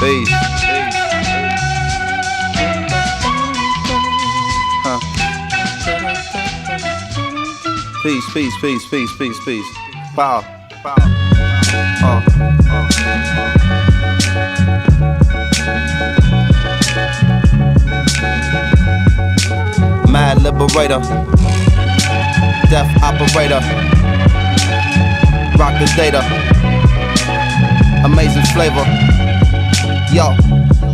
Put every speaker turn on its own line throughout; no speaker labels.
Peace. Huh. Peace. Power. Mad liberator, death operator, rock the data, amazing flavor. Yo,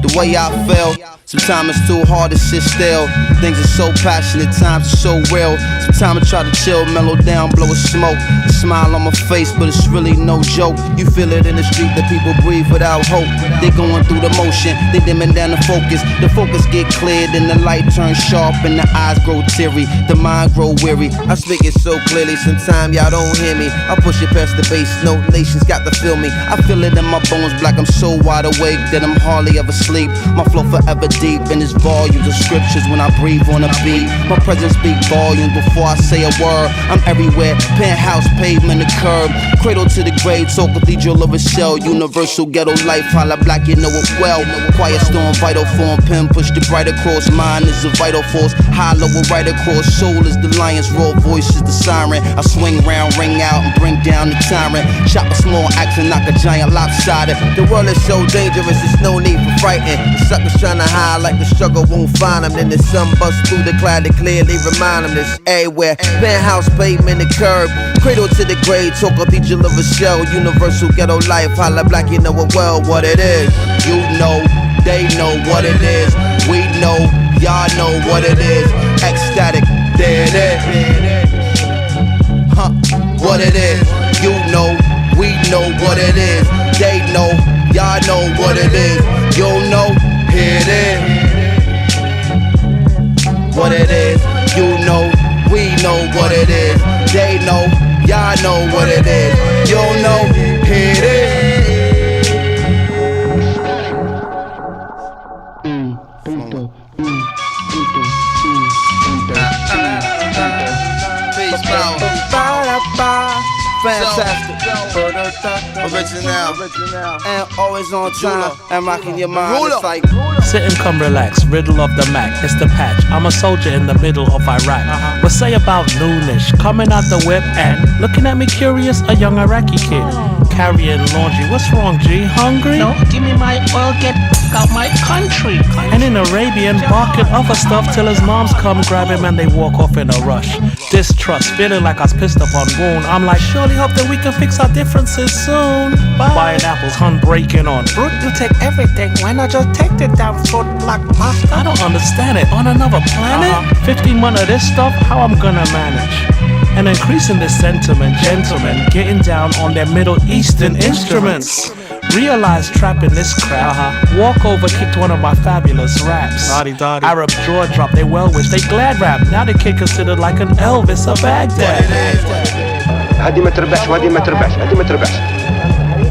the way I feel, sometimes it's too hard to sit still. Things are so passionate, times are so real. Sometimes I try to chill, mellow down, blow a smoke. A smile on my face, but it's really no joke. You feel it in the street that people breathe without hope. They going through the motion, they dimming down the focus. The focus get cleared and the light turns sharp and the eyes grow teary, the mind grow weary. I speak it so clearly, sometimes y'all don't hear me. I push it past the bass, no nations got to feel me. I feel it in my bones, black, I'm so wide awake that I'm hardly ever sleep. My flow forever deep in its volumes of scriptures when I breathe on a beat. My presence speak volumes before I say a word. I'm everywhere, penthouse, pavement, the curb. Cradle to the grave, so cathedral of a shell. Universal ghetto life, holla black, you know it well. Quiet storm, vital form, pen push the bright across. Mind is a vital force, hollow right across. Soul is the lion's raw voice is the siren. I swing round, ring out, and bring down the tyrant. Chop a small axe and knock a giant lopsided. The world is so dangerous, there's no need for frightened. The suckers trying to hide like the struggle won't find them. Then the sun busts through the cloud to clearly remind them this everywhere. Penthouse, pavement, the curb. Cradle to the grave, talk cathedral of a shell. Universal ghetto life, holla black, you know it well what it is. You know, they know what it is. We know, y'all know what it is. Ecstatic, there it is. Huh, what it is. You know, we know what it is. They know, y'all know what it is. You know, here it is. What it is. You know, we know what it is. They know, y'all know what it is. You know, here it is. Peace, power. Fantastic. Original. And always on time. And rocking your mind. It's like
sit and come relax, riddle of the Mac, it's the patch. I'm a soldier in the middle of Iraq. What say about noonish, coming out the whip and looking at me curious, a young Iraqi kid carrying laundry. What's wrong, G? Hungry?
No, give me my oil, get out my country.
And in Arabian, barking other stuff till his moms come grab him and they walk off in a rush. Distrust, feeling like I was pissed up on wound. I'm like, surely hope that we can fix our differences soon. Buying apples, hun breaking on.
Brute, you take everything, why not just take the damn fruit like pasta?
I don't understand it. On another planet? 15 months of this stuff, how I'm gonna manage? And increasing this sentiment, gentlemen getting down on their Middle Eastern instruments. Realize trapping this crap. Walk over, kicked one of my fabulous raps. Arab jaw drop, they well wish, they glad rap. Now the kid considered like an Elvis of Baghdad.
هادي ما تربحش وهادي ما تربحش، هادي ما تربحش،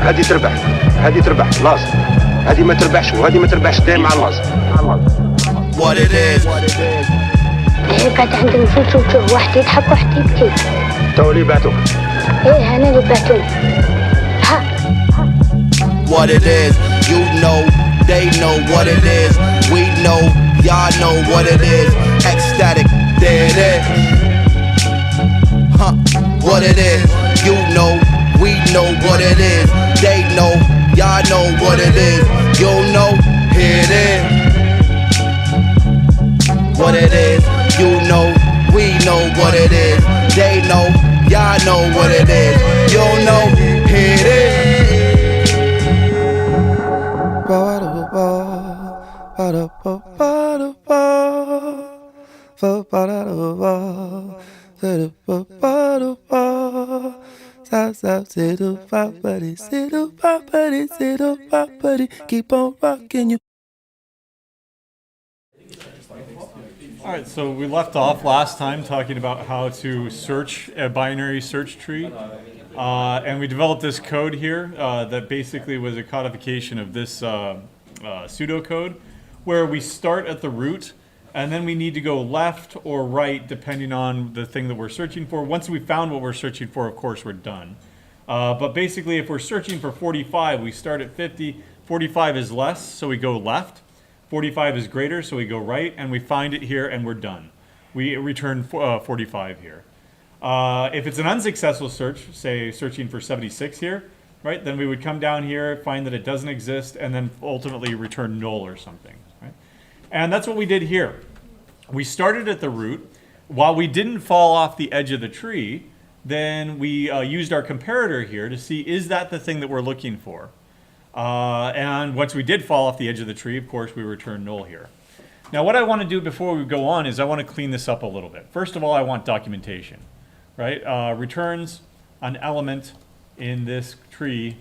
هادي تربح، هادي تربح، لازم، هادي ما تربحش وهادي ما تربحش دايما على لازم.
what it is.
هي كانت عندي نفوس وجوه، واحد يضحك واحد يبكي.
تو اللي بعتوك.
ايه انا اللي بعتوني. ها.
What it is, you know, they know what it is. We know, y'all know what it is. Ecstatic, there it is. Huh, what it is, you know, we know what it is. They know, y'all know what it is. You know, here it is. What it is, you know, we know what it is. They know, y'all know what it is. You know, here it is. Keep on rocking you.
Alright, so we left off last time talking about how to search a binary search tree. And we developed this code here that basically was a codification of this pseudocode, where we start at the root and then we need to go left or right depending on the thing that we're searching for. Once we found what we're searching for, of course, we're done. But basically, if we're searching for 45, we start at 50, 45 is less, so we go left. 45 is greater, so we go right, and we find it here, and we're done. We return 45 here. If it's an unsuccessful search, say searching for 76 here, right, then we would come down here, find that it doesn't exist, and then ultimately return null or something. Right? And that's what we did here. We started at the root. While we didn't fall off the edge of the tree, then we used our comparator here to see, is that the thing that we're looking for? And once we did fall off the edge of the tree, of course, we return null here. Now, what I want to do before we go on is I want to clean this up a little bit. First of all, I want documentation, right? Returns an element in this tree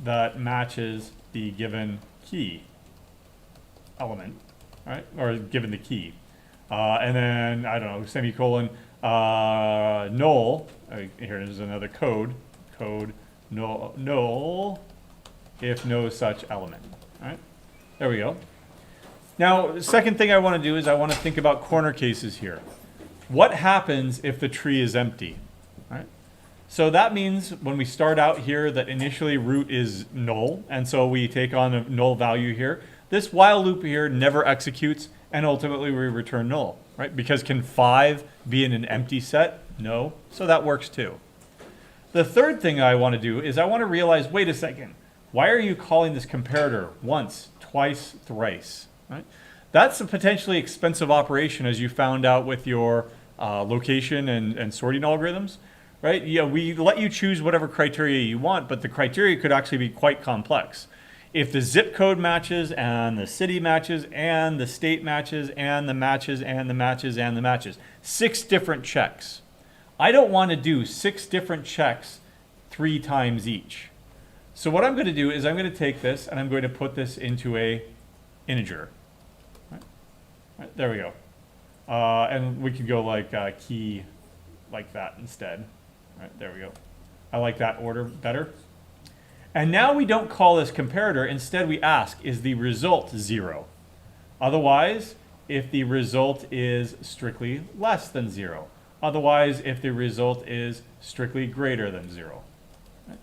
that matches the given key element, right? Or given the key. And then, I don't know, semicolon, null, here's another code null, if no such element, all right? There we go. Now, the second thing I want to do is I want to think about corner cases here. What happens if the tree is empty, right? So that means when we start out here that initially root is null, and so we take on a null value here. This while loop here never executes, and ultimately we return null, right? Because can 5 be in an empty set? No, so that works too. The third thing I want to do is I want to realize, wait a second, why are you calling this comparator once, twice, thrice, right? That's a potentially expensive operation, as you found out with your location and sorting algorithms, right? Yeah, we let you choose whatever criteria you want, but the criteria could actually be quite complex. If the zip code matches, and the city matches, and the state matches, and the matches, and the matches, and the matches, 6 different checks. I don't want to do 6 different checks 3 times each. So what I'm going to do is I'm going to take this and I'm going to put this into a integer. Right, there we go. And we could go like key like that instead. Right, there we go. I like that order better. And now we don't call this comparator. Instead, we ask, is the result 0? Otherwise, if the result is strictly less than 0. Otherwise, if the result is strictly greater than 0. Right?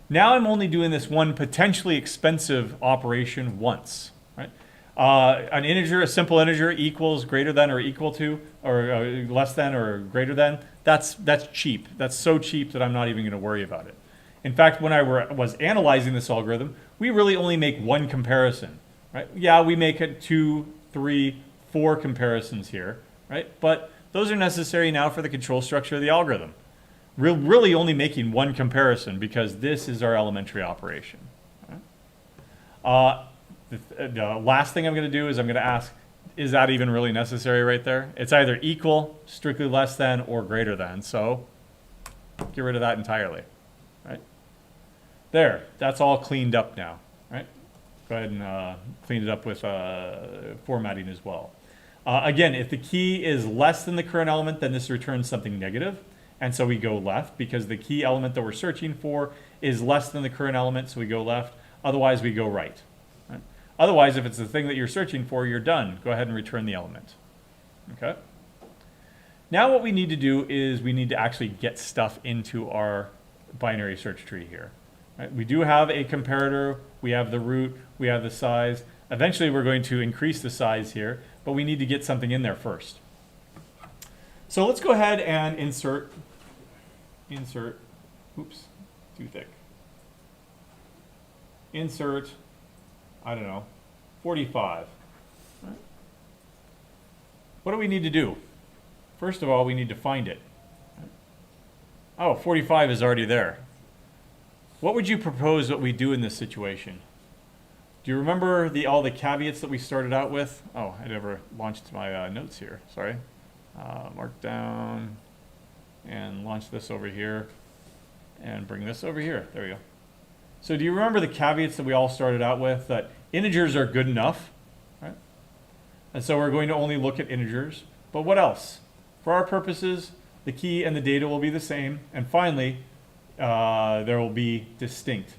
Now I'm only doing this one potentially expensive operation once. Right? An integer, a simple integer, equals greater than or equal to, or less than or greater than. That's cheap. That's so cheap that I'm not even going to worry about it. In fact, when I was analyzing this algorithm, we really only make one comparison, right? Yeah, we make it 2, 3, 4 comparisons here, right? But those are necessary now for the control structure of the algorithm. We're really only making one comparison because this is our elementary operation. Right? The last thing I'm going to do is I'm going to ask, is that even really necessary right there? It's either equal, strictly less than, or greater than. So get rid of that entirely. Right? There, that's all cleaned up now, right? Go ahead and clean it up with formatting as well. Again, if the key is less than the current element, then this returns something negative, and so we go left because the key element that we're searching for is less than the current element, so we go left. Otherwise, we go right. Right? Otherwise, if it's the thing that you're searching for, you're done. Go ahead and return the element. Okay? Now what we need to do is we need to actually get stuff into our binary search tree here. Right? We do have a comparator, we have the root, we have the size. Eventually we're going to increase the size here, but we need to get something in there first. So let's go ahead and insert, oops, too thick. Insert, I don't know, 45. Right? What do we need to do? First of all, we need to find it. Oh, 45 is already there. What would you propose that we do in this situation? Do you remember all the caveats that we started out with? Oh, I never launched my notes here. Sorry. Markdown, and launch this over here, and bring this over here. There we go. So do you remember the caveats that we all started out with? That integers are good enough, right? And so we're going to only look at integers. But what else? For our purposes, the key and the data will be the same. And finally, there will be distinct,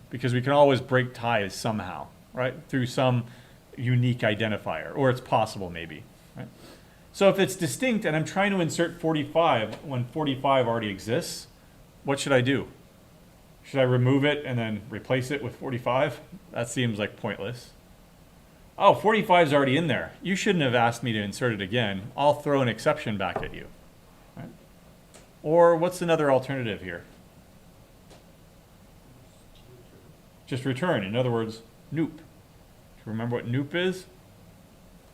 because we can always break ties somehow, right? Through some unique identifier, or it's possible maybe, right? So if it's distinct and I'm trying to insert 45 when 45 already exists, what should I do? Should I remove it and then replace it with 45? That seems like pointless. Oh, 45 is already in there. You shouldn't have asked me to insert it again. I'll throw an exception back at you. Right? Or what's another alternative here? Just return. In other words, noop. Remember what noop is?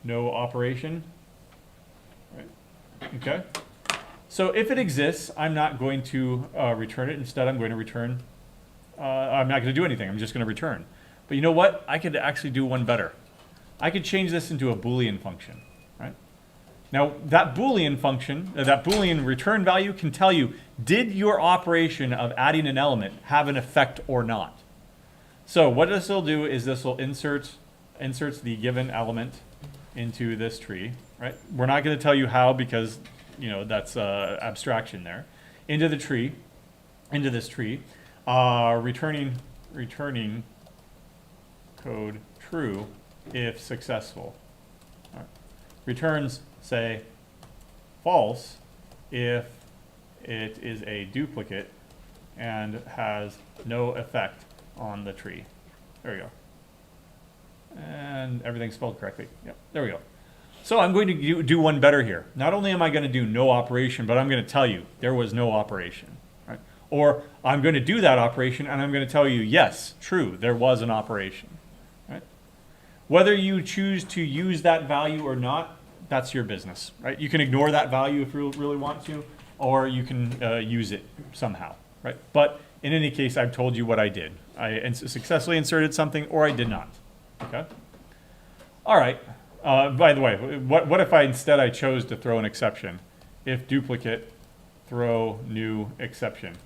No operation. Right. Okay. So if it exists, I'm not going to return it. Instead, I'm going to return. I'm not going to do anything. I'm just going to return. But you know what? I could actually do one better. I could change this into a Boolean function. Right. Now that Boolean function, that Boolean return value, can tell you, did your operation of adding an element have an effect or not? So what this will do is this will inserts the given element into this tree, right? We're not going to tell you how because, you know, that's abstraction there. Into the tree, into this tree, returning code true if successful. All right. Returns say false if it is a duplicate and has no effect on the tree. There we go. And everything's spelled correctly. Yep, there we go. So I'm going to do one better here. Not only am I going to do no operation, but I'm going to tell you there was no operation. Right? Or I'm going to do that operation and I'm going to tell you, yes, true, there was an operation. Right? Whether you choose to use that value or not, that's your business. Right? You can ignore that value if you really want to, or you can use it somehow. Right? But in any case, I've told you what I did. I successfully inserted something or I did not. Okay. All right. By the way, what if instead I chose to throw an exception? If duplicate, throw new exception.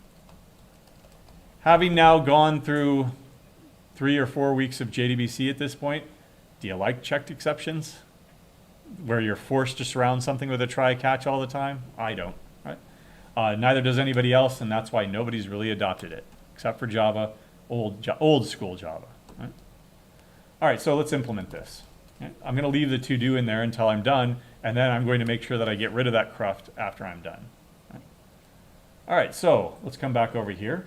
Having now gone through 3 or 4 weeks of JDBC at this point, do you like checked exceptions? Where you're forced to surround something with a try catch all the time? I don't. Right? Neither does anybody else, and that's why nobody's really adopted it, except for Java, old school Java. Right? All right, so let's implement this. Okay? I'm going to leave the to-do in there until I'm done, and then I'm going to make sure that I get rid of that cruft after I'm done. Right? All right, so let's come back over here.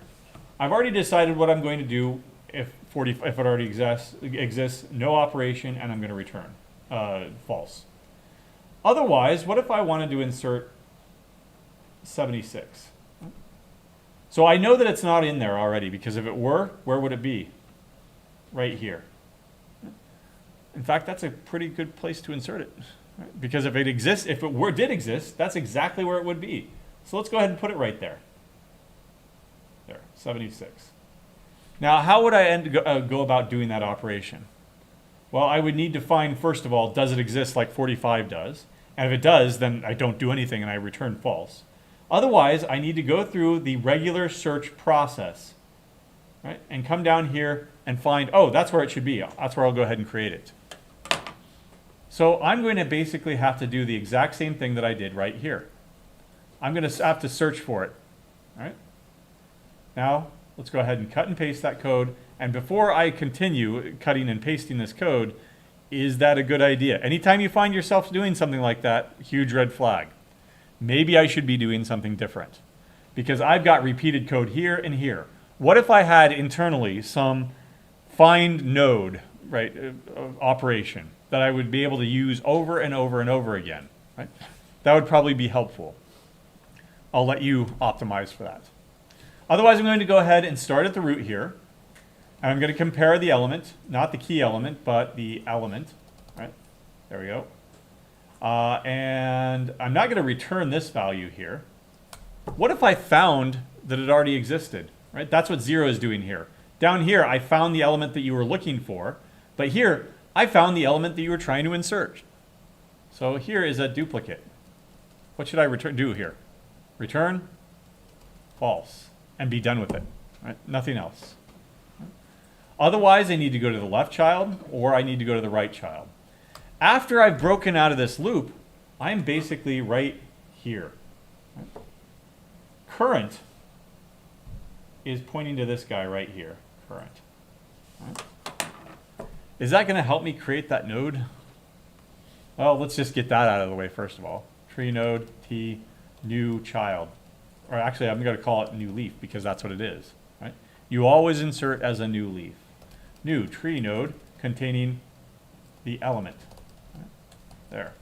I've already decided what I'm going to do if it already exists, no operation, and I'm going to return false. Otherwise, what if I wanted to insert 76? So I know that it's not in there already, because if it were, where would it be? Right here. In fact, that's a pretty good place to insert it. Right? Because if it exists, if it did exist, that's exactly where it would be. So let's go ahead and put it right there. There, 76. Now, how would I go about doing that operation? Well, I would need to find, first of all, does it exist like 45 does? And if it does, then I don't do anything and I return false. Otherwise, I need to go through the regular search process, right? And come down here and find, oh, that's where it should be. That's where I'll go ahead and create it. So I'm going to basically have to do the exact same thing that I did right here. I'm going to have to search for it. All right? Now, let's go ahead and cut and paste that code. And before I continue cutting and pasting this code, is that a good idea? Anytime you find yourself doing something like that, huge red flag. Maybe I should be doing something different, because I've got repeated code here and here. What if I had internally some find node, right, operation that I would be able to use over and over and over again, right? That would probably be helpful. I'll let you optimize for that. Otherwise, I'm going to go ahead and start at the root here. And I'm going to compare the element, not the key element, but the element, right? There we go. And I'm not going to return this value here. What if I found that it already existed, right? That's what 0 is doing here. Down here, I found the element that you were looking for, but here, I found the element that you were trying to insert. So here is a duplicate. What should I do here? Return false, and be done with it, right? Nothing else. Otherwise, I need to go to the left child, or I need to go to the right child. After I've broken out of this loop, I'm basically right here. Current is pointing to this guy right here, current. Is that going to help me create that node? Well, let's just get that out of the way first of all. Tree node, T, new child. Or actually, I'm going to call it new leaf because that's what it is. Right? you always insert as a new leaf. New tree node containing the element. There.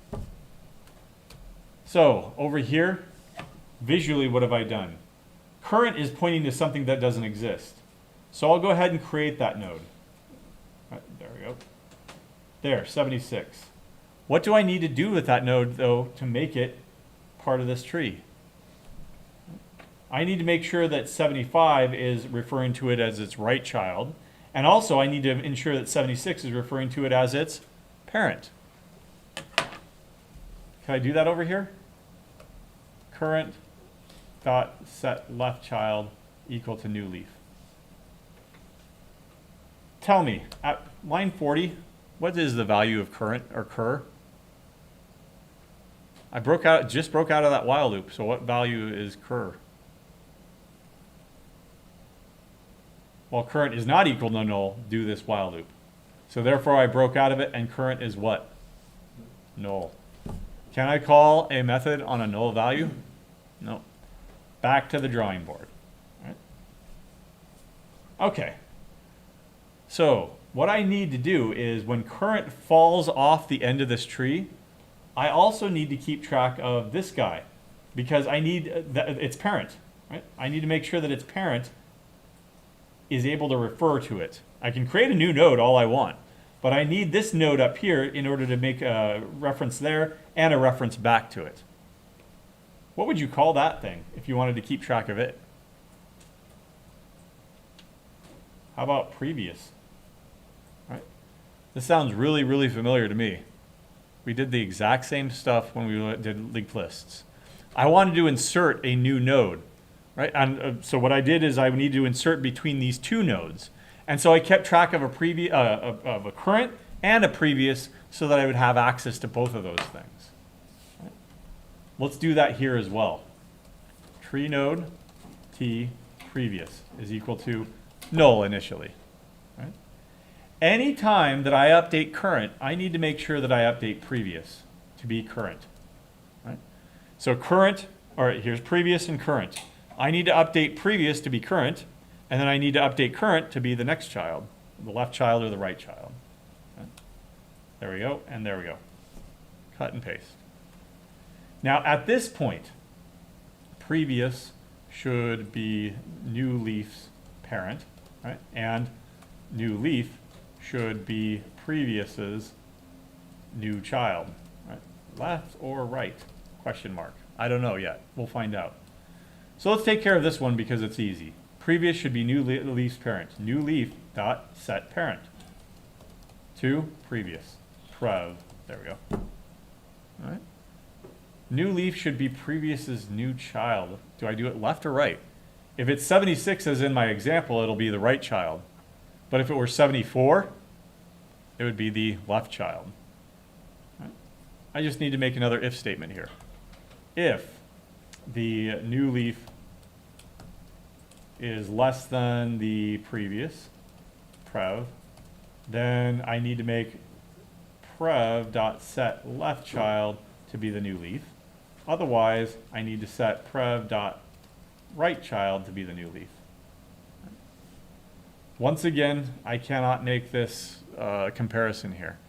So over here, visually, what have I done? Current is pointing to something that doesn't exist. So I'll go ahead and create that node. Right, there we go. There, 76. What do I need to do with that node, though, to make it part of this tree? I need to make sure that 75 is referring to it as its right child. And also, I need to ensure that 76 is referring to it as its parent. Can I do that over here? Current dot set left child equal to new leaf. Tell me, at line 40, what is the value of current or cur? I just broke out of that while loop, so what value is cur? Well, current is not equal to null, do this while loop. So therefore I broke out of it, and current is what? Null. Can I call a method on a null value? No. Back to the drawing board. Right? Okay. So what I need to do is when current falls off the end of this tree, I also need to keep track of this guy because I need its parent. Right? I need to make sure that its parent is able to refer to it. I can create a new node all I want, but I need this node up here in order to make a reference there and a reference back to it. What would you call that thing if you wanted to keep track of it? How about previous? Right? This sounds really, really familiar to me. We did the exact same stuff when we did linked lists. I wanted to insert a new node. Right? And so what I did is I need to insert between these two nodes. And so I kept track of a current and a previous so that I would have access to both of those things. Right? Let's do that here as well. Tree node t previous is equal to null initially. Right? Anytime that I update current, I need to make sure that I update previous to be current. Right? So current, or here's previous and current. I need to update previous to be current, and then I need to update current to be the next child, the left child or the right child. Okay. There we go, and there we go. Cut and paste. Now at this point, previous should be new leaf's parent, right? And new leaf should be previous's new child, right? Left or right? Question mark. I don't know yet. We'll find out. So let's take care of this one because it's easy. Previous should be new leaf's parent. New leaf dot set parent to previous. Prev. There we go. All right. New leaf should be previous's new child. Do I do it left or right? If it's 76 as in my example, it'll be the right child. But if it were 74, it would be the left child. All right. I just need to make another if statement here. If the new leaf is less than the previous, prev, then I need to make prev.set left child to be the new leaf. Otherwise, I need to set prev.right child to be the new leaf. Once again, I cannot make this comparison here.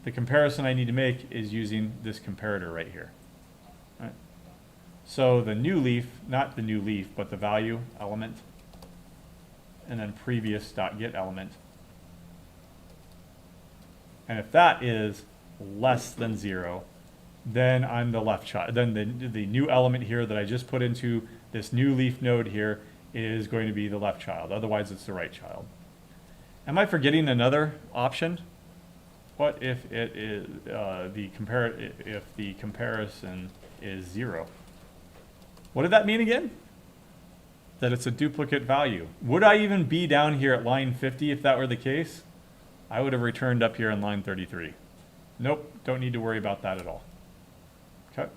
The comparison I need to make is using this comparator right here. So the new leaf, not the new leaf, but the value element, and then previous.get element. And if that is less than 0, then I'm the left child. Then the new element here that I just put into this new leaf node here is going to be the left child. Otherwise, it's the right child. Am I forgetting another option? What if it is if the comparison is 0? What did that mean again? That it's a duplicate value. Would I even be down here at line 50 if that were the case? I would have returned up here in line 33. Nope, don't need to worry about that at all. Okay.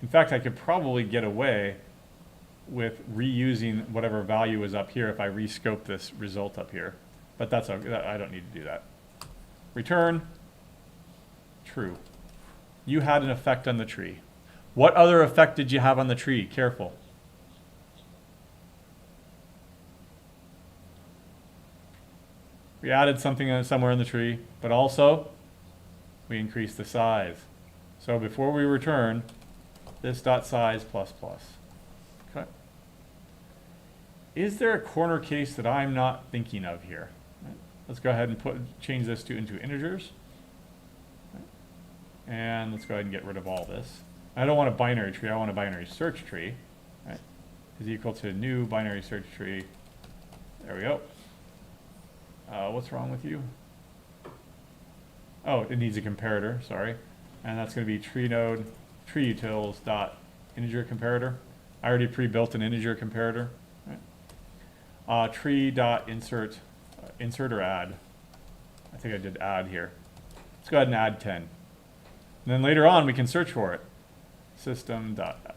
In fact, I could probably get away with reusing whatever value is up here if I rescope this result up here. But that's I don't need to do that. Return true. You had an effect on the tree. What other effect did you have on the tree? Careful. We added something somewhere in the tree, but also we increased the size. So before we return this dot size plus plus. Okay. Is there a corner case that I'm not thinking of here? Right. Let's go ahead and change this into integers. Right. And let's go ahead and get rid of all this. I don't want a binary tree, I want a binary search tree. Right. Is equal to new binary search tree. There we go. What's wrong with you? Oh, it needs a comparator, sorry. And that's going to be tree node, tree utils dot integer comparator. I already pre-built an integer comparator. Right? Tree dot insert, insert or add. I think I did add here. Let's go ahead and add 10. And then later on we can search for it. System dot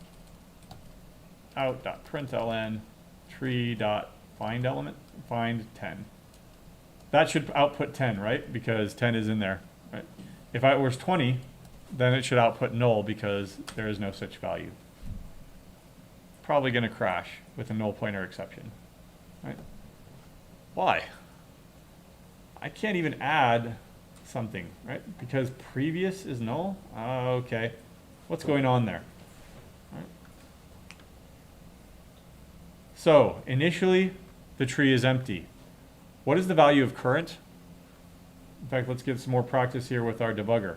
out dot println tree dot find element, find 10. That should output 10, right? Because 10 is in there, right? If it was 20, then it should output null because there is no such value. Probably going to crash with a null pointer exception, right? Why? I can't even add something, right? Because previous is null? Okay. What's going on there? Right. So initially, the tree is empty. What is the value of current? In fact, let's get some more practice here with our debugger.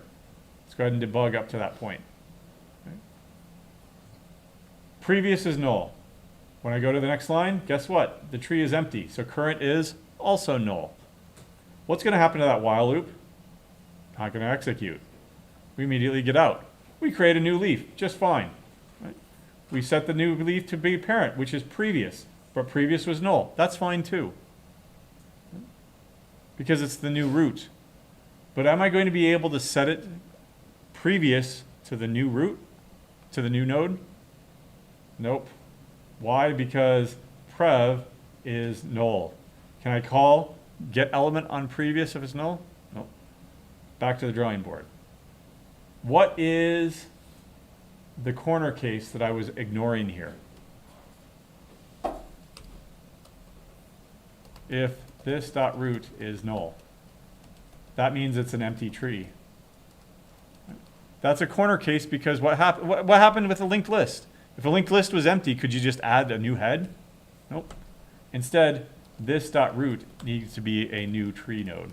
Let's go ahead and debug up to that point. Okay. Previous is null. When I go to the next line, guess what? The tree is empty, so current is also null. What's going to happen to that while loop? Not going to execute. We immediately get out. We create a new leaf, just fine. Right? We set the new leaf to be parent, which is previous, but previous was null. That's fine too, because it's the new root. But am I going to be able to set it previous to the new root, to the new node? Nope. Why? Because prev is null. Can I call get element on previous if it's null? Nope. Back to the drawing board. What is the corner case that I was ignoring here? If this dot root is null, that means it's an empty tree. That's a corner case because what happened with a linked list? If a linked list was empty, could you just add a new head? Nope. Instead, this dot root needs to be a new tree node.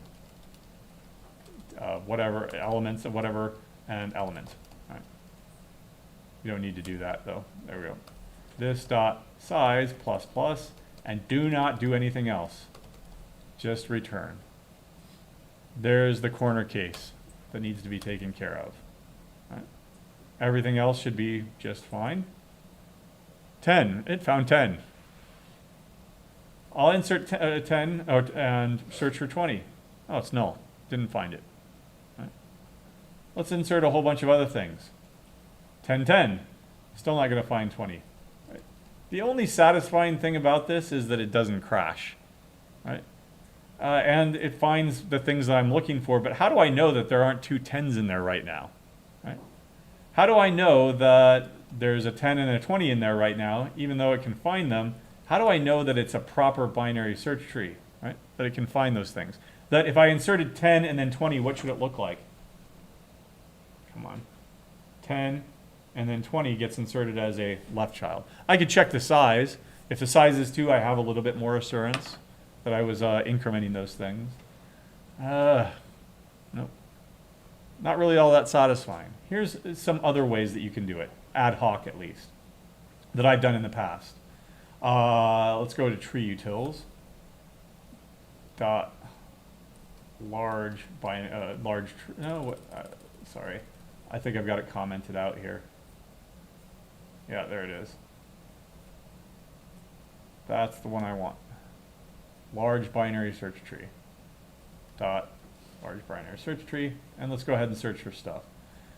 Whatever elements of whatever and element. All right. You don't need to do that though. There we go. This dot size plus plus, and do not do anything else. Just return. There's the corner case that needs to be taken care of. Right. Everything else should be just fine. 10. It found 10. I'll insert 10 and search for 20. Oh, it's null. Didn't find it. Right. Let's insert a whole bunch of other things. 10, 10. Still not going to find 20. Right. The only satisfying thing about this is that it doesn't crash. Right. And it finds the things that I'm looking for, but how do I know that there aren't two 10s in there right now? Right? How do I know that there's a 10 and a 20 in there right now, even though it can find them? How do I know that it's a proper binary search tree, right? That it can find those things? That if I inserted 10 and then 20, what should it look like? Come on. 10 and then 20 gets inserted as a left child. I could check the size. If the size is 2, I have a little bit more assurance that I was incrementing those things. Nope. Not really all that satisfying. Here's some other ways that you can do it, ad hoc at least, that I've done in the past. Let's go to tree utils. Dot large by sorry, I think I've got it commented out here. Yeah, there it is. That's the one I want. Large binary search tree. Dot large binary search tree, and let's go ahead and search for stuff.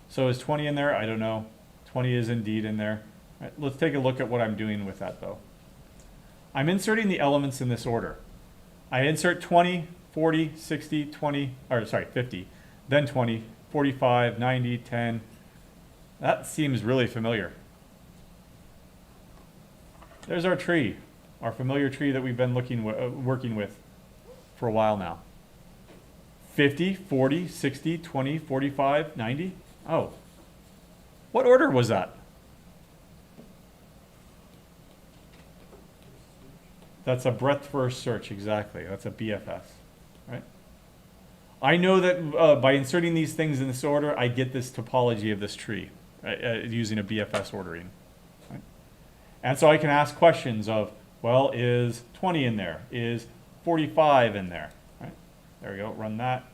So is 20 in there? I don't know. 20 is indeed in there. All right, let's take a look at what I'm doing with that though. I'm inserting the elements in this order. I insert 20, 40, 60, 20, or sorry, 50, then 20, 45, 90, 10. That seems really familiar. There's our tree, our familiar tree that we've been working with for a while now. 50, 40, 60, 20, 45, 90. Oh, what order was that? That's a breadth first search, exactly. That's a BFS, right? I know that by inserting these things in this order, I get this topology of this tree using a BFS ordering. Right? And so I can ask questions of, well, is 20 in there? Is 45 in there? Right? There we go, run that.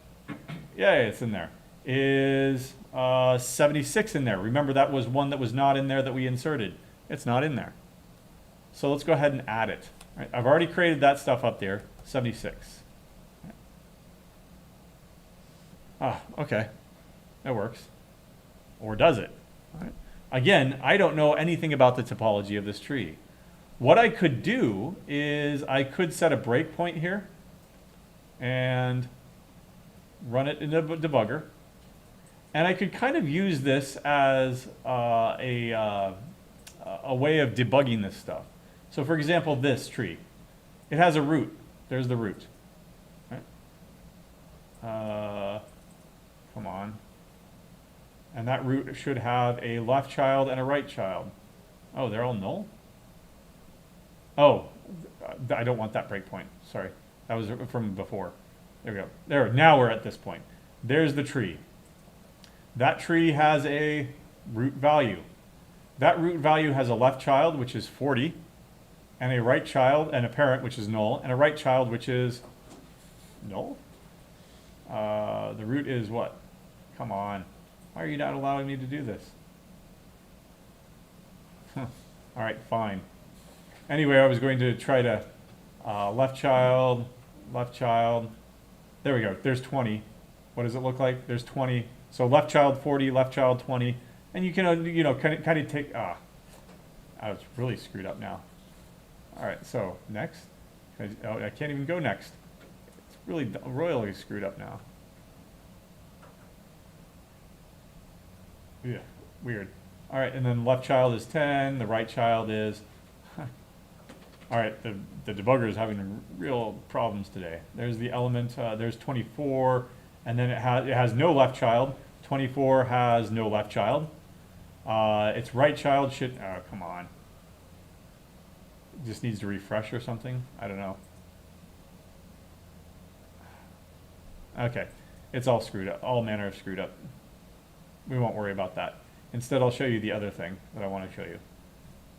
Yeah, it's in there. Is 76 in there? Remember, that was one that was not in there that we inserted. It's not in there. So let's go ahead and add it. Right? I've already created that stuff up there, 76. Ah, okay, that works. Or does it? Right. Again, I don't know anything about the topology of this tree. What I could do is I could set a breakpoint here and run it in a debugger. And I could kind of use this as a way of debugging this stuff. So for example, this tree, it has a root. There's the root. Right? Come on. And that root should have a left child and a right child. Oh, they're all null? Oh, I don't want that breakpoint. Sorry. That was from before. There we go. There, now we're at this point. There's the tree. That tree has a root value. That root value has a left child, which is 40, and a right child, and a parent, which is null, and a right child, which is null. The root is what? Come on. Why are you not allowing me to do this? All right, fine. Anyway, I was going to try to left child. There we go. There's 20. What does it look like? There's 20. So left child 40, left child 20, and you can kind of take. I was really screwed up now. All right, so next. I can't even go next. It's really royally screwed up now. Yeah, weird. All right, and then left child is 10. The right child is. All right, the debugger is having real problems today. There's the element. There's 24, and then it has no left child. 24 has no left child. Its right child should. Oh, come on. It just needs to refresh or something. I don't know. Okay, it's all screwed up. All manner of screwed up. We won't worry about that. Instead, I'll show you the other thing that I want to show you.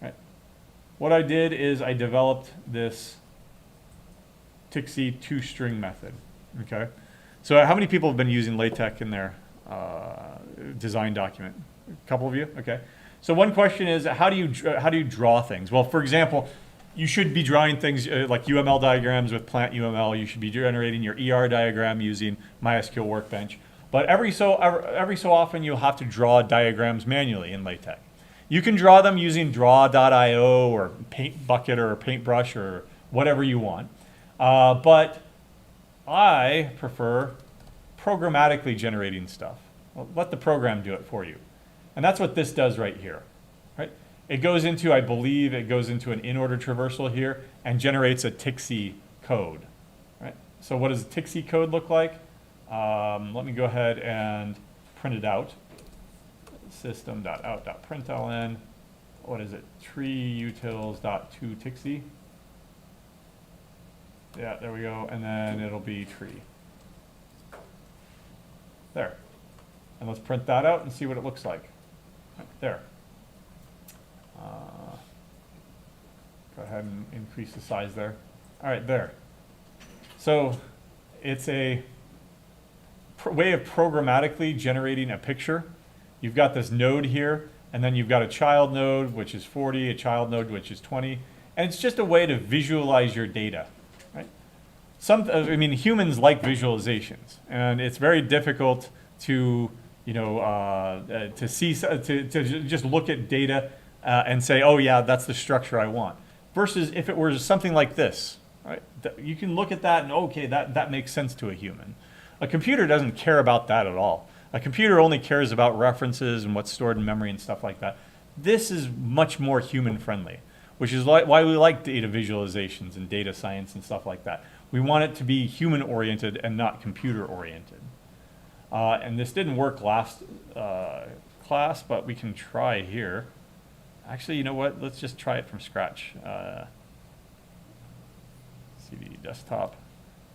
Right. What I did is I developed this TXIE toString method. Okay. So how many people have been using LaTeX in their design document? A couple of you. Okay. So one question is, how do you draw things? Well, for example, you should be drawing things like UML diagrams with Plant UML. You should be generating your ER diagram using MySQL Workbench. But every so often you'll have to draw diagrams manually in LaTeX. You can draw them using draw.io or Paint Bucket or Paintbrush or whatever you want. But I prefer programmatically generating stuff. Well, let the program do it for you. And that's what this does right here. Right? It goes into, I believe, it goes into an in-order traversal here and generates a TXIE code. Right? So what does a TXIE code look like? Let me go ahead and print it out. System.out.println. What is it? treeutils.toTXIE. Yeah, there we go. And then it'll be tree. There. And let's print that out and see what it looks like. There. Go ahead and increase the size there. All right, there. So it's a way of programmatically generating a picture. You've got this node here, and then you've got a child node, which is 40, a child node, which is 20. And it's just a way to visualize your data. Right? I mean, humans like visualizations, and it's very difficult to to just look at data and say, oh yeah, that's the structure I want. Versus if it were something like this, right? You can look at that and okay, that makes sense to a human. A computer doesn't care about that at all. A computer only cares about references and what's stored in memory and stuff like that. This is much more human friendly, which is why we like data visualizations and data science and stuff like that. We want it to be human oriented and not computer oriented. And this didn't work last class, but we can try here. Actually, you know what? Let's just try it from scratch. CD desktop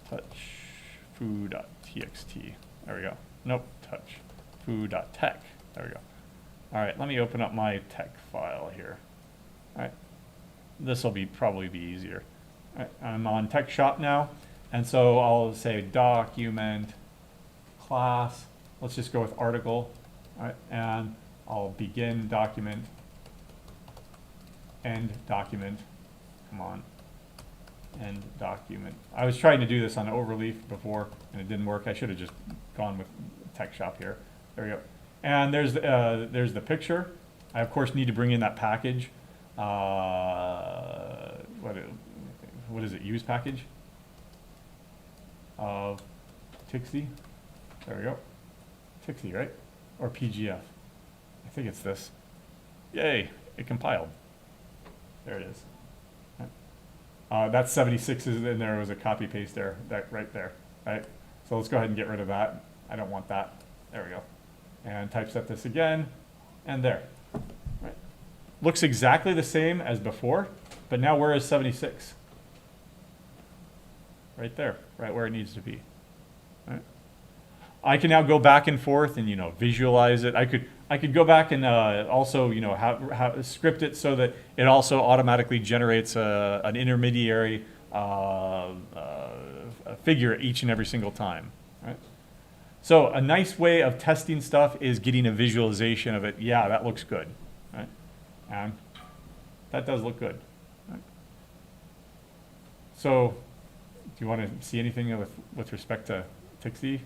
touch foo.txt. There we go. Nope, touch foo.tech. There we go. All right, let me open up my tech file here. All right, this will probably be easier. All right, I'm on Tech Shop now, and so I'll say document class. Let's just go with article. All right, and I'll begin document, end document. Come on, end document. I was trying to do this on Overleaf before, and it didn't work. I should have just gone with Tech Shop here. There we go. And there's the picture. I of course need to bring in that package. What is it? Use package of Tixie. There we go. Tixie, right? Or PGF. I think it's this. Yay! It compiled. There it is. That 76 is in there. Was a copy paste there. That right there. Right. So let's go ahead and get rid of that. I don't want that. There we go. And typeset this again, and there. Right. Looks exactly the same as before, but now where is 76? Right there, right where it needs to be. Right. I can now go back and forth and visualize it. I could go back and also have script it so that it also automatically generates an intermediary figure each and every single time. Right. So a nice way of testing stuff is getting a visualization of it. Yeah, that looks good, right? And that does look good. Right? So do you want to see anything with respect to Tixie?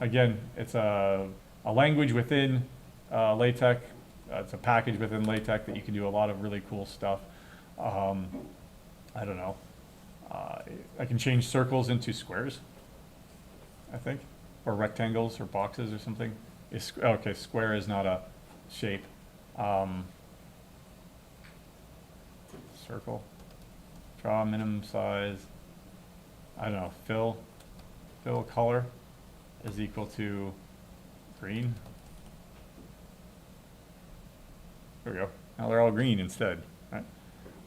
Again, it's a language within LaTeX. It's a package within LaTeX that you can do a lot of really cool stuff. I don't know. I can change circles into squares, I think, or rectangles or boxes or something. Okay, square is not a shape. Circle. Draw minimum size. I don't know. Fill color is equal to green. There we go. Now they're all green instead. Right?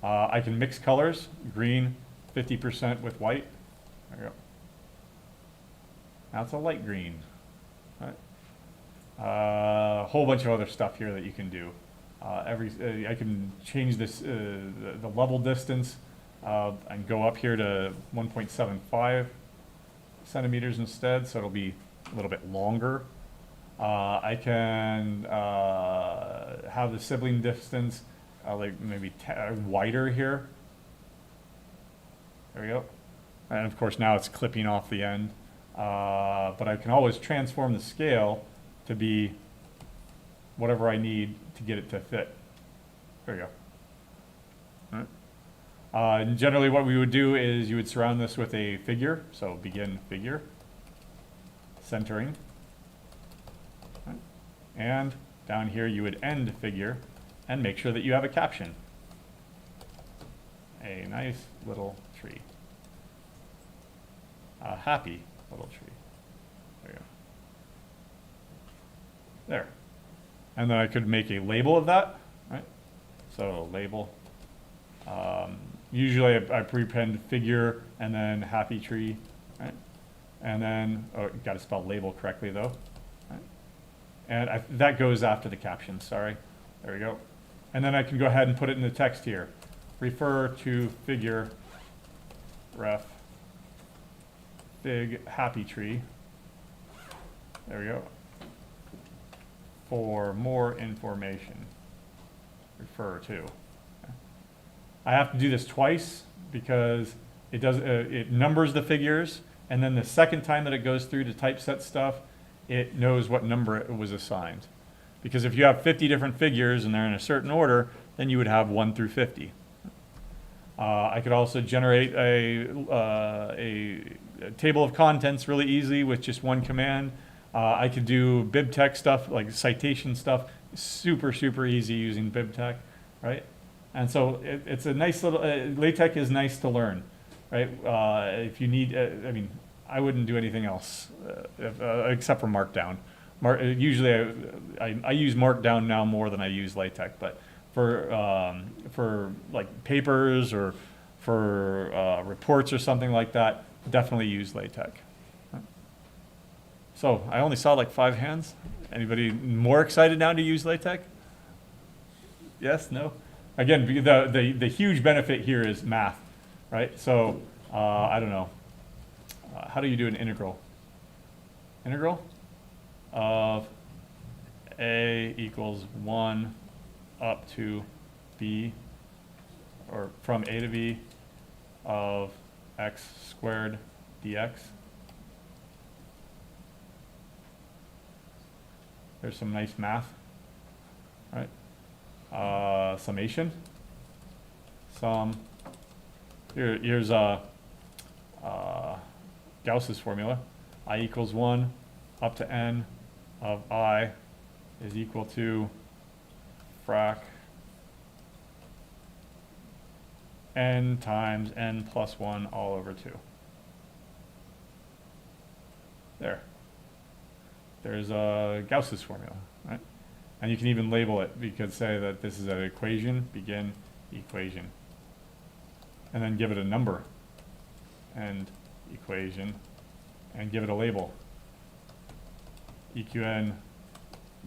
I can mix colors. Green 50% with white. There we go. Now it's a light green. Right? A whole bunch of other stuff here that you can do. I can change this the level distance and go up here to 1.75 centimeters instead, so it'll be a little bit longer. I can have the sibling distance like maybe wider here. There we go. And of course now it's clipping off the end. But I can always transform the scale to be whatever I need to get it to fit. There we go. All right. And generally what we would do is you would surround this with a figure. So begin figure, centering. Right. And down here you would end figure and make sure that you have a caption. A nice little tree. A happy little tree. There you go. There. And then I could make a label of that, right? So label. Usually I prepend figure and then happy tree, right? And then, got to spell label correctly though. Right? And that goes after the caption, sorry. There we go. And then I can go ahead and put it in the text here. Refer to figure ref fig happy tree. There we go. For more information, refer to. I have to do this twice because it numbers the figures, and then the second time that it goes through to typeset stuff, it knows what number it was assigned. Because if you have 50 different figures and they're in a certain order, then you would have 1 through 50. I could also generate a table of contents really easy with just one command. I could do BibTeX stuff, like citation stuff, super, super easy using BibTeX, right? And so it's a nice little, LaTeX is nice to learn. right? If you need, I mean, I wouldn't do anything else except for Markdown. Usually I use Markdown now more than I use LaTeX, but for like papers or for reports or something like that, definitely use LaTeX. So I only saw like 5 hands. Anybody more excited now to use LaTeX? Yes, no? Again, the huge benefit here is math, right? So I don't know. How do you do an integral? Integral of a equals 1 up to b, or from a to b of x squared dx. There's some nice math, right? Summation. Here's Gauss's formula. I equals 1 up to n of I is equal to frac n times n plus 1 all over 2. There. There's Gauss's formula, right? And you can even label it. You could say that this is an equation, begin equation. And then give it a number, end equation, and give it a label. EQN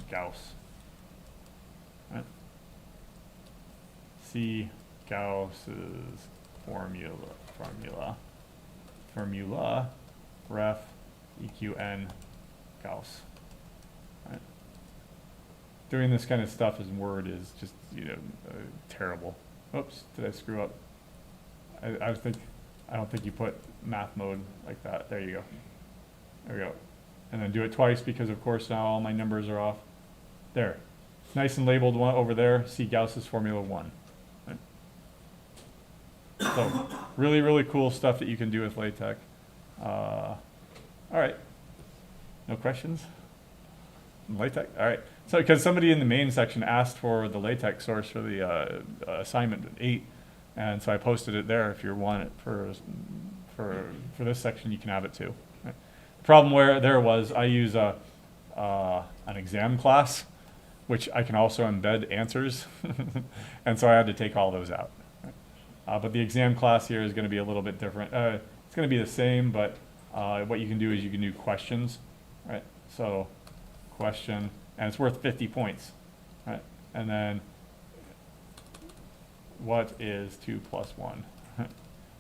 Gauss. Right? See Gauss's formula ref EQN Gauss. Right? Doing this kind of stuff in Word is just, terrible. Oops, did I screw up? I don't think you put math mode like that. There you go. There we go. And then do it twice because of course now all my numbers are off. There. Nice and labeled one over there. See Gauss's formula 1. Right? So really, really cool stuff that you can do with LaTeX. All right. No questions? LaTeX? All right. So because somebody in the main section asked for the LaTeX source for the assignment 8, and so I posted it there. If you want it for this section, you can have it too. Right? The problem where there was I use an exam class, which I can also embed answers, and so I had to take all those out. Right? But the exam class here is going to be a little bit different. It's going to be the same, but what you can do is you can do questions. Right? So question, and it's worth 50 points. Right? And then what is 2 plus 1?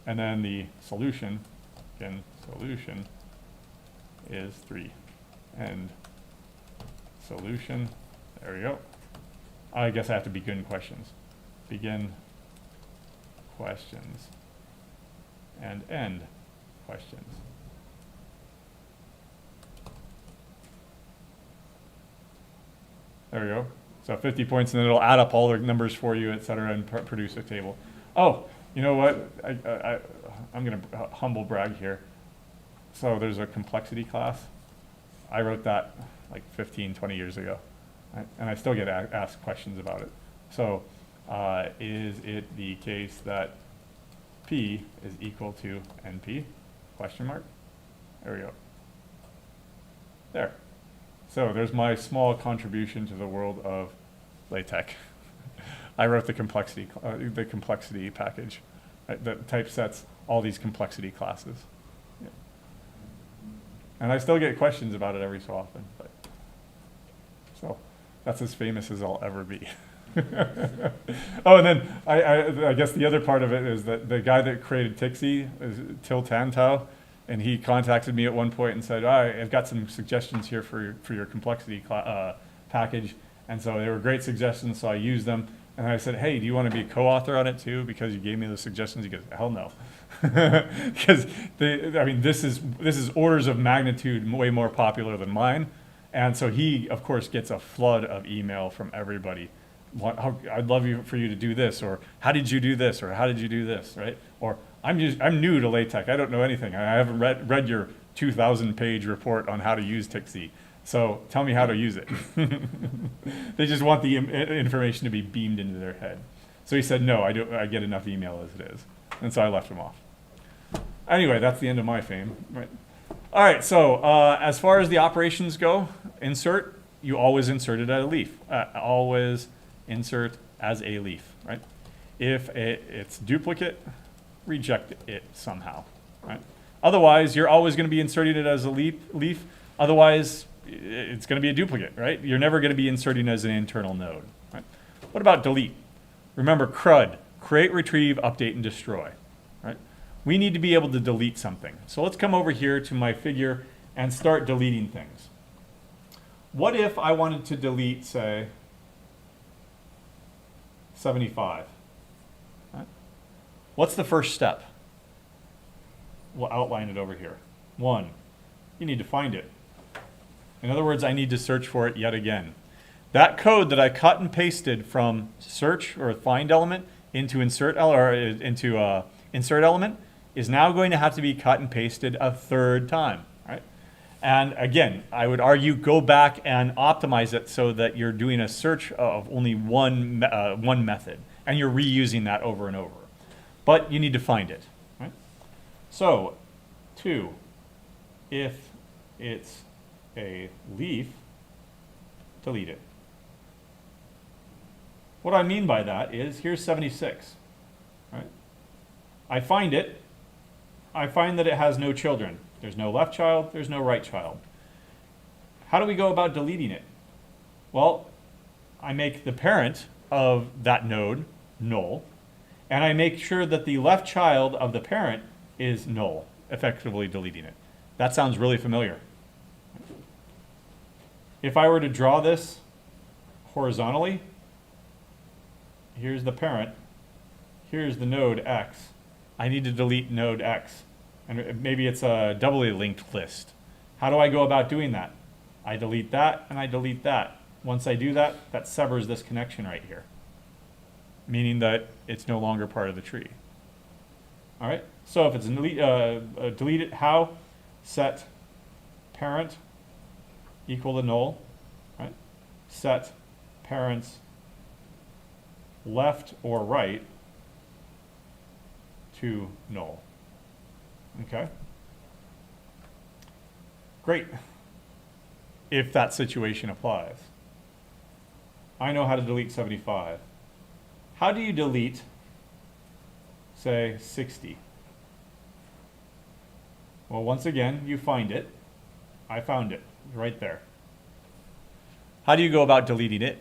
And then the solution, again, solution is 3. And solution, there we go. I guess I have to begin questions. Begin questions and end questions. There we go. So 50 points, and then it'll add up all the numbers for you, et cetera, and produce a table. Oh, you know what? I'm going to humble brag here. So there's a complexity class. I wrote that like 15, 20 years ago, right? And I still get asked questions about it. So is it the case that P is equal to NP? Question mark. There we go. There. So there's my small contribution to the world of LaTeX. I wrote the complexity package, right, that typesets all these complexity classes. Yeah. And I still get questions about it every so often. But so that's as famous as I'll ever be. Oh, and then I guess the other part of it is that the guy that created Tixie is Till Tantau. And he contacted me at one point and said, I've got some suggestions here for your complexity package. And so they were great suggestions, so I used them. And I said, hey, do you want to be a co-author on it too? Because you gave me the suggestions. He goes, hell no. Because this is orders of magnitude way more popular than mine. And so he, of course, gets a flood of email from everybody. I'd love for you to do this, or how did you do this, or how did you do this, right? Or I'm new to LaTeX. I don't know anything. I haven't read your 2,000-page report on how to use Tixie. So tell me how to use it. They just want the information to be beamed into their head. So he said, no, I get enough email as it is. And so I left him off. Anyway, that's the end of my fame. Right. All right, so as far as the operations go, insert, you always insert it as a leaf. Always insert as a leaf, right? If it's duplicate, reject it somehow, right? Otherwise, you're always going to be inserting it as a leaf. Otherwise, it's going to be a duplicate, right? You're never going to be inserting as an internal node, right? What about delete? Remember CRUD, create, retrieve, update, and destroy, right? We need to be able to delete something. So let's come over here to my figure and start deleting things. What if I wanted to delete, say, 75? Right? What's the first step? We'll outline it over here. 1, you need to find it. In other words, I need to search for it yet again. That code that I cut and pasted from search or find element into insert element is now going to have to be cut and pasted a third time, right? And again, I would argue go back and optimize it so that you're doing a search of only one method, and you're reusing that over and over. But you need to find it, right? So, 2, if it's a leaf, delete it. What I mean by that is, here's 76, right? I find it. I find that it has no children. There's no left child, there's no right child. How do we go about deleting it? Well, I make the parent of that node null, and I make sure that the left child of the parent is null, effectively deleting it. That sounds really familiar. If I were to draw this horizontally, here's the parent, here's the node X. I need to delete node X. And maybe it's a doubly linked list. How do I go about doing that? I delete that and I delete that. Once I do that, that severs this connection right here, meaning that it's no longer part of the tree. All right, so if it's delete it, how? Set parent equal to null, right? Set parents left or right to null. Okay. Great. If that situation applies. I know how to delete 75. How do you delete, say, 60? Well, once again, you find it. I found it right there. How do you go about deleting it?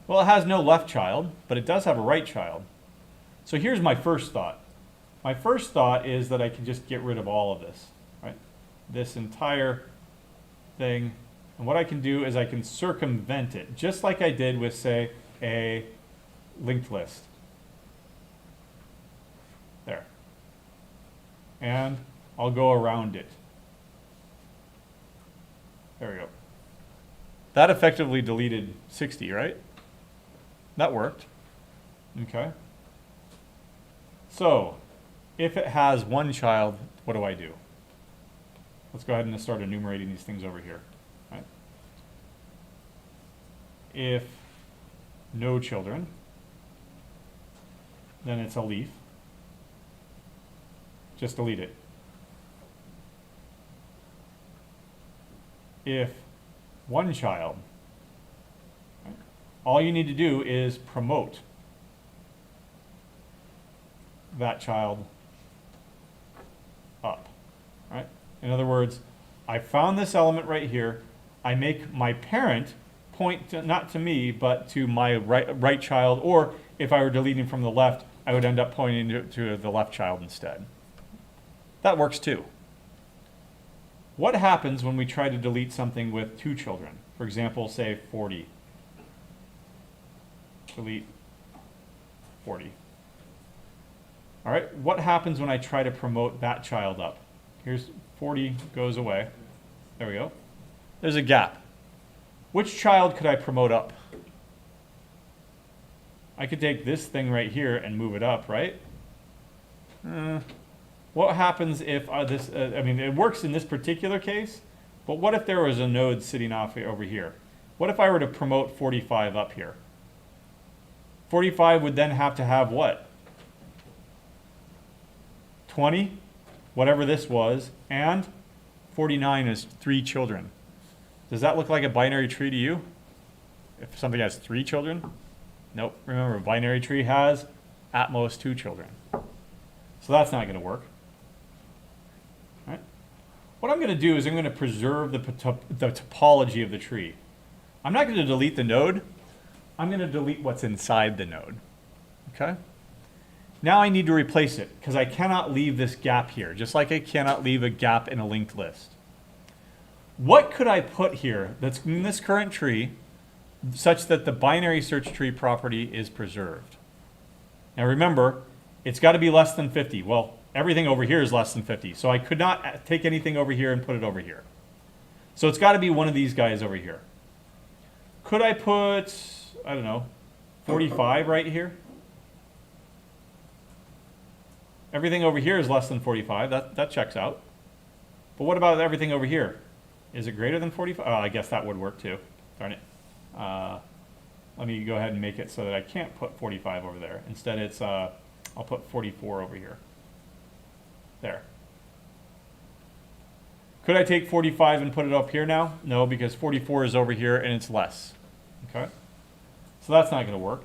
Well, it has no left child, but it does have a right child. So here's my first thought. My first thought is that I can just get rid of all of this, right? This entire thing. And what I can do is I can circumvent it, just like I did with, say, a linked list. There. And I'll go around it. There we go. That effectively deleted 60, right? That worked. Okay. So, if it has one child, what do I do? Let's go ahead and start enumerating these things over here. Right? If no children, then it's a leaf. Just delete it. If one child, right, all you need to do is promote that child up, right? In other words, I found this element right here. I make my parent point to, not to me, but to my right child, or if I were deleting from the left, I would end up pointing to the left child instead. That works too. What happens when we try to delete something with two children? For example, say 40. Delete 40. All right, what happens when I try to promote that child up? Here's 40 goes away. There we go. There's a gap. Which child could I promote up? I could take this thing right here and move it up, right? What happens if I mean, it works in this particular case, but what if there was a node sitting off over here? What if I were to promote 45 up here? 45 would then have to have what? 20, whatever this was, and 49 is 3 children. Does that look like a binary tree to you? If something has 3 children? Nope. Remember, a binary tree has at most 2 children. So that's not going to work. All right? What I'm going to do is I'm going to preserve the topology of the tree. I'm not going to delete the node. I'm going to delete what's inside the node. Okay? Now I need to replace it because I cannot leave this gap here, just like I cannot leave a gap in a linked list. What could I put here that's in this current tree such that the binary search tree property is preserved? Now remember, it's got to be less than 50. Well, everything over here is less than 50, so I could not take anything over here and put it over here. So it's got to be one of these guys over here. Could I put, I don't know, 45 right here? Everything over here is less than 45. That checks out. But what about everything over here? Is it greater than 45? Oh, I guess that would work too. Darn it. Let me go ahead and make it so that I can't put 45 over there. Instead, it's I'll put 44 over here. There. Could I take 45 and put it up here now? No, because 44 is over here and it's less. Okay. So that's not going to work.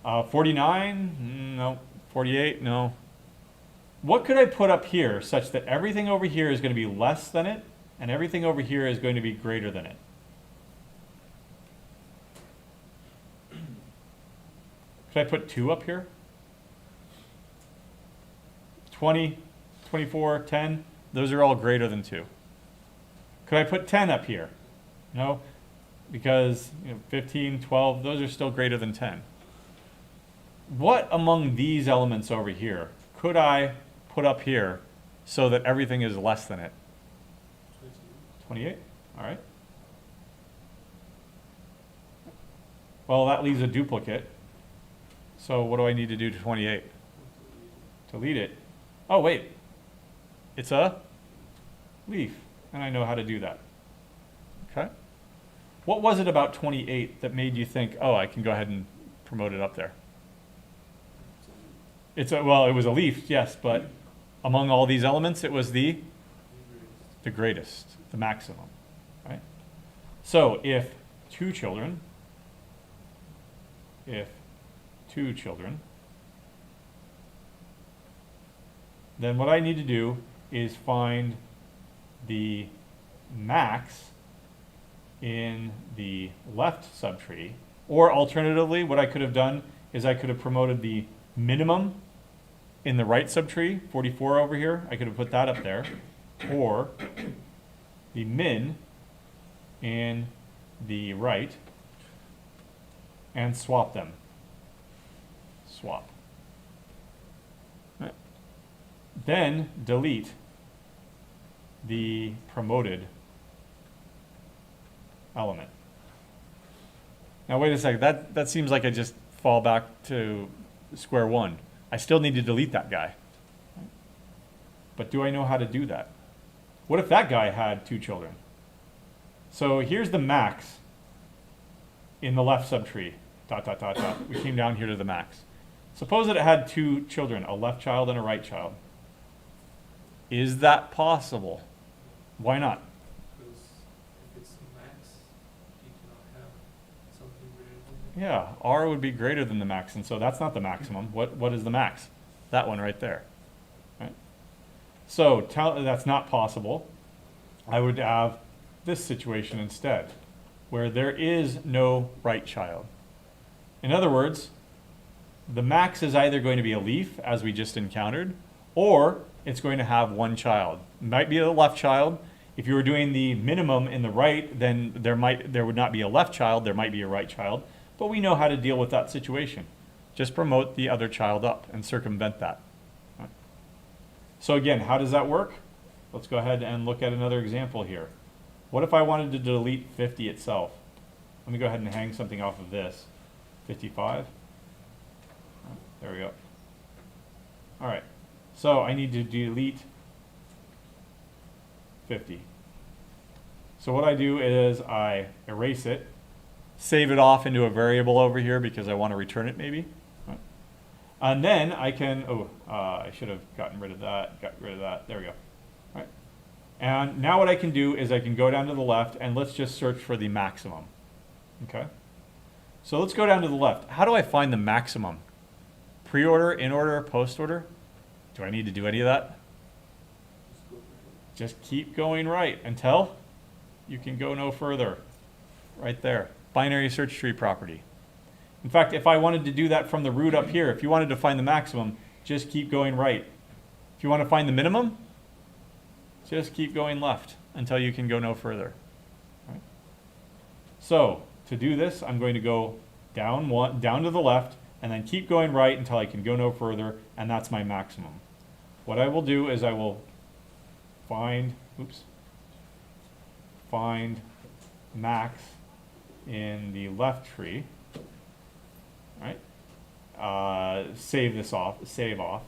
49? No. 48? No. What could I put up here such that everything over here is going to be less than it and everything over here is going to be greater than it? Could I put 2 up here? 20, 24, 10, those are all greater than 2. Could I put 10 up here? No, because 15, 12, those are still greater than 10. What among these elements over here could I put up here so that everything is less than it? 28, all right. Well, that leaves a duplicate. So what do I need to do to 28? Delete it. Oh, wait. It's a leaf, and I know how to do that. Okay. What was it about 28 that made you think, oh, I can go ahead and promote it up there? Well, it was a leaf, yes, but among all these elements, it was the greatest, the maximum, right? So if two children, then what I need to do is find the max in the left subtree, or alternatively, what I could have done is I could have promoted the minimum in the right subtree, 44 over here, I could have put that up there, or the min in the right, and swap them. Swap. Right. Then delete the promoted element. Now wait a second, that seems like I just fall back to square one. I still need to delete that guy. But do I know how to do that? What if that guy had 2 children? So here's the max in the left subtree. Dot, dot, dot, dot. We came down here to the max. Suppose that it had 2 children, a left child and a right child. Is that possible? Why not?
Because if it's max, you cannot have something greater than
Yeah, R would be greater than the max, and so that's not the maximum. What is the max? That one right there. Right? So that's not possible. I would have this situation instead, where there is no right child. In other words, the max is either going to be a leaf, as we just encountered, or it's going to have 1 child. It might be a left child. If you were doing the minimum in the right, then there would not be a left child, there might be a right child. But we know how to deal with that situation. Just promote the other child up and circumvent that. Right. So again, how does that work? Let's go ahead and look at another example here. What if I wanted to delete 50 itself? Let me go ahead and hang something off of this. 55. There we go. All right. So I need to delete 50. So what I do is I erase it, save it off into a variable over here because I want to return it maybe. And then I can, I should have gotten rid of that, there we go. All right. And now what I can do is I can go down to the left and let's just search for the maximum. Okay. So let's go down to the left. How do I find the maximum? Pre-order, in-order, post-order? Do I need to do any of that? Just keep going right until you can go no further. Right there. Binary search tree property. In fact, if I wanted to do that from the root up here, if you wanted to find the maximum, just keep going right. If you want to find the minimum, just keep going left until you can go no further. Right? So to do this, I'm going to go down to the left and then keep going right until I can go no further, and that's my maximum. What I will do is I will find max in the left tree. Right? Save off.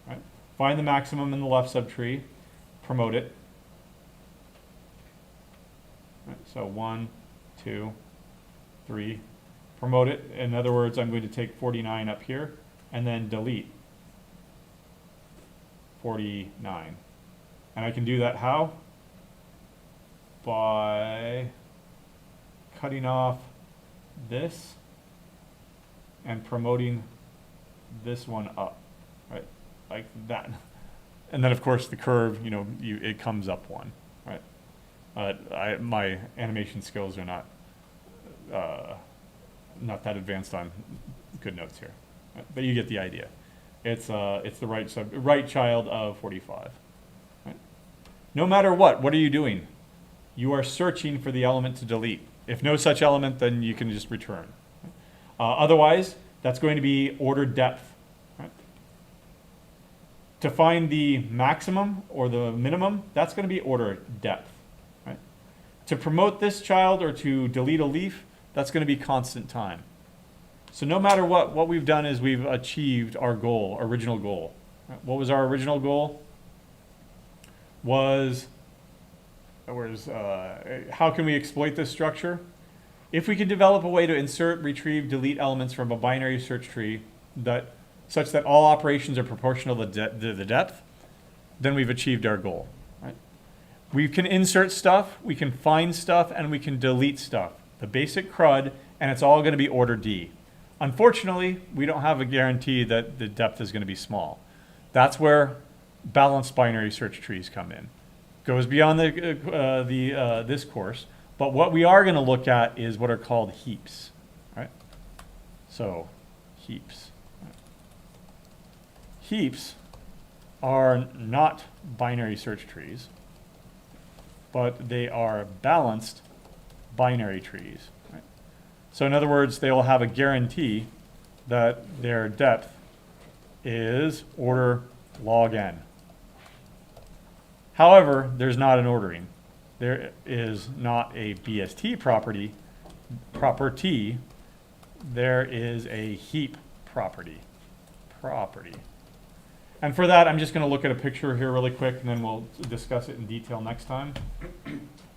Right? Find the maximum in the left subtree, promote it. Right? So 1, 2, 3, promote it. In other words, I'm going to take 49 up here and then delete 49. And I can do that how? By cutting off this and promoting this one up, right? Like that. And then of course the curve, it comes up one, right? My animation skills are not that advanced on GoodNotes here, right? But you get the idea. It's the right child of 45. Right? No matter what are you doing? You are searching for the element to delete. If no such element, then you can just return. Otherwise, that's going to be ordered depth. Right? To find the maximum or the minimum, that's going to be order depth. Right? To promote this child or to delete a leaf, that's going to be constant time. So no matter what we've done is we've achieved our goal, original goal. Right? What was our original goal? How can we exploit this structure? If we can develop a way to insert, retrieve, delete elements from a binary search tree such that all operations are proportional to the depth, then we've achieved our goal. Right? We can insert stuff, we can find stuff, and we can delete stuff. The basic CRUD, and it's all going to be order D. Unfortunately, we don't have a guarantee that the depth is going to be small. That's where balanced binary search trees come in. Goes beyond this course. But what we are going to look at is what are called heaps, right? So, heaps. Right? Heaps are not binary search trees, but they are balanced binary trees. Right? So in other words, they will have a guarantee that their depth is order log n. However, there's not an ordering. There is not a BST property, there is a heap property. And for that, I'm just going to look at a picture here really quick, and then we'll discuss it in detail next time.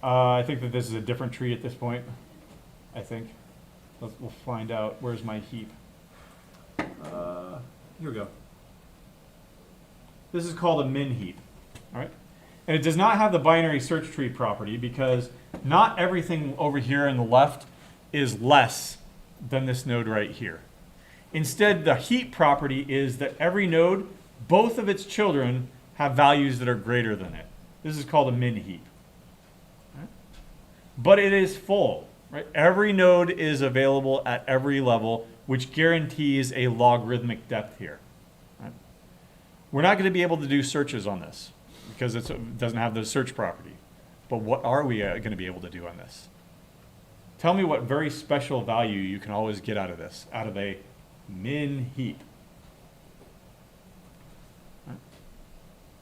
I think that this is a different tree at this point, I think. We'll find out. Where's my heap? Here we go. This is called a min heap, all right? And it does not have the binary search tree property because not everything over here on the left is less than this node right here. Instead, the heap property is that every node, both of its children, have values that are greater than it. This is called a min heap. Right? But it is full. Right? Every node is available at every level, which guarantees a logarithmic depth here. Right? We're not going to be able to do searches on this, because it doesn't have the search property. But what are we going to be able to do on this? Tell me what very special value you can always get out of this, out of a min heap. Right?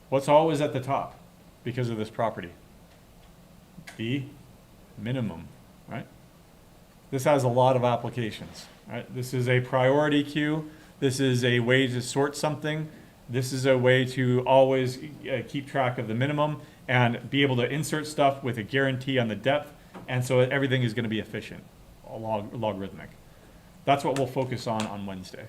What's always at the top because of this property? The minimum, right? This has a lot of applications, right? This is a priority queue. This is a way to sort something. This is a way to always keep track of the minimum and be able to insert stuff with a guarantee on the depth, and so everything is going to be efficient, logarithmic. That's what we'll focus on Wednesday.